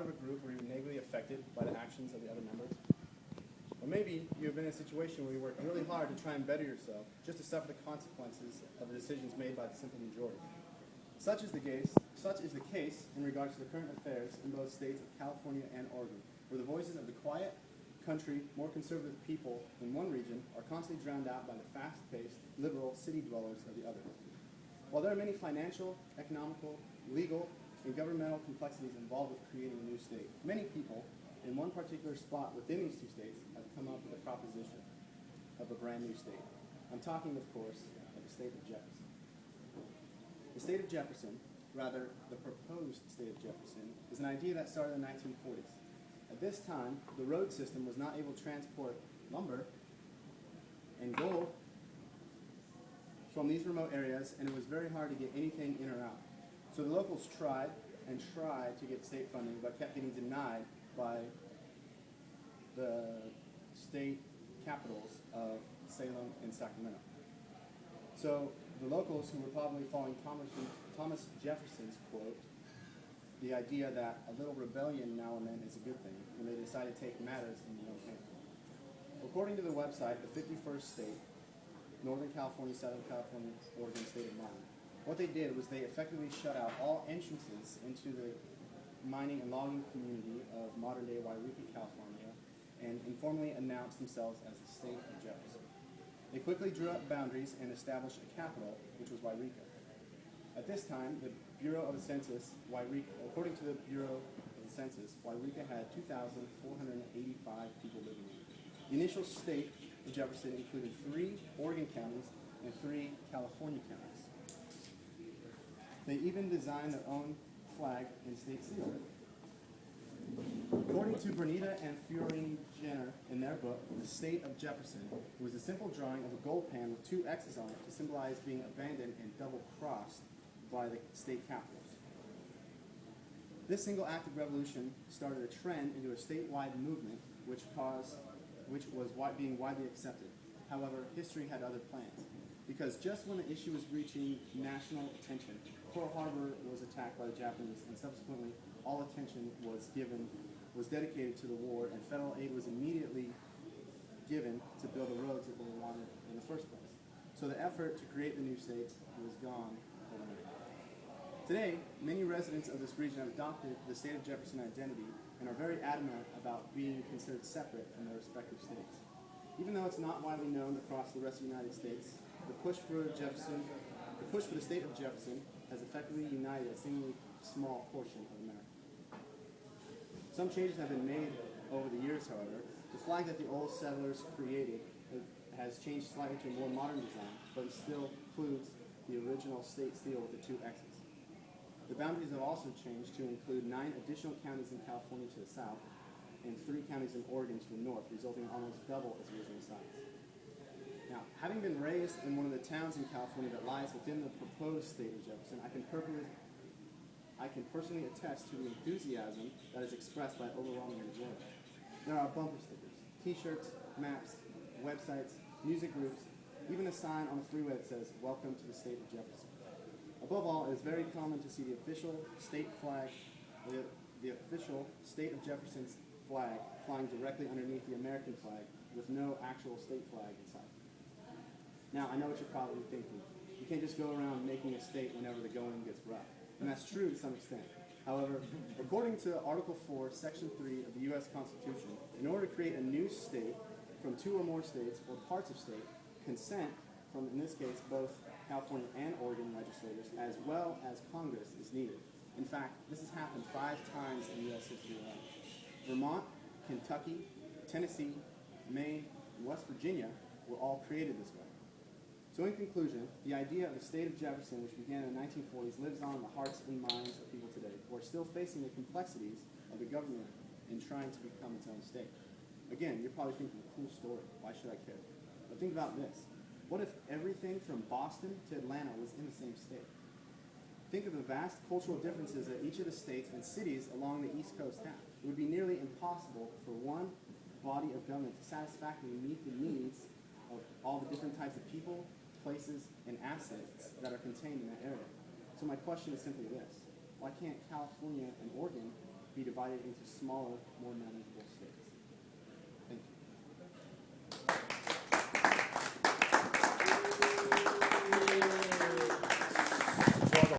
part of a group where you're negatively affected by the actions of the other members? Or maybe you've been in a situation where you work really hard to try and better yourself, just to suffer the consequences of the decisions made by the simple majority. Such is the case in regards to the current affairs in both states of California and Oregon, where the voices of the quiet, country, more conservative people in one region are constantly drowned out by the fast-paced, liberal city dwellers of the other. While there are many financial, economical, legal, and governmental complexities involved with creating a new state, many people in one particular spot within these two states have come up with a proposition of a brand new state. I'm talking, of course, of the state of Jefferson. The state of Jefferson, rather the proposed state of Jefferson, is an idea that started in the 1940s. At this time, the road system was not able to transport lumber and gold from these remote areas, and it was very hard to get anything in or out. So the locals tried to get state funding, but kept getting denied by the state capitals of Salem and Sacramento. So the locals, who were probably following Thomas Jefferson's quote, the idea that a little rebellion now and then is a good thing, when they decided to take matters in their own hands. According to the website, the 51st state, Northern California, Southern California, Oregon, State of Maine, what they did was they effectively shut out all entrances into the mining and logging community of modern-day Wairika, California, and informally announced themselves as the state of Jefferson. They quickly drew up boundaries and established a capital, which was Wairika. At this time, the Bureau of the Census, according to the Bureau of the Census, Wairika had 2,485 people living in it. The initial state of Jefferson included 3 Oregon counties and 3 California counties. They even designed their own flag and state seal. According to Bernita and Fiorini Jenner in their book, The State of Jefferson, it was a simple drawing of a gold pan with 2 X's on it to symbolize being abandoned and double-crossed by the state capitals. This single act of revolution started a trend into a statewide movement which was being widely accepted. However, history had other plans, because just when the issue was reaching national attention, Pearl Harbor was attacked by the Japanese, and subsequently all attention was dedicated to the war, and federal aid was immediately given to build the roads that they wanted in the first place. So the effort to create the new state was gone overnight. Today, many residents of this region have adopted the state of Jefferson identity and are very adamant about being considered separate from their respective states. Even though it's not widely known across the rest of the United States, the push for the state of Jefferson has effectively united a seemingly small portion of America. Some changes have been made over the years, however. The flag that the old settlers created has changed slightly to a more modern design, but it still includes the original state seal with the 2 X's. The boundaries have also changed to include 9 additional counties in California to the south and 3 counties in Oregon to the north, resulting in almost double its original size. Now, having been raised in one of the towns in California that lies within the proposed state of Jefferson, I can personally attest to the enthusiasm that is expressed by overwhelming majority. There are bumper stickers, T-shirts, maps, websites, music groups, even a sign on the freeway that says, "Welcome to the state of Jefferson." Above all, it is very common to see the official state flag, the official state of Jefferson's flag flying directly underneath the American flag with no actual state flag inside. Now, I know what you're probably thinking. You can't just go around making a state whenever the going gets rough. And that's true to some extent. However, according to Article 4, Section 3 of the U.S. Constitution, in order to create a new state from 2 or more states or parts of state, consent from, in this case, both California and Oregon legislators, as well as Congress, is needed. In fact, this has happened 5 times in U.S. history alone. Vermont, Kentucky, Tennessee, Maine, and West Virginia were all created this way. So in conclusion, the idea of the state of Jefferson, which began in the 1940s, lives on in the hearts and minds of people today, who are still facing the complexities of the government in trying to become its own state. Again, you're probably thinking, cool story, why should I care? But think about this. What if everything from Boston to Atlanta was in the same state? Think of the vast cultural differences that each of the states and cities along the East Coast have. It would be nearly impossible for one body of government to satisfactorily meet the needs of all the different types of people, places, and assets that are contained in that area. So my question is simply this. Why can't California and Oregon be divided into smaller, more manageable states.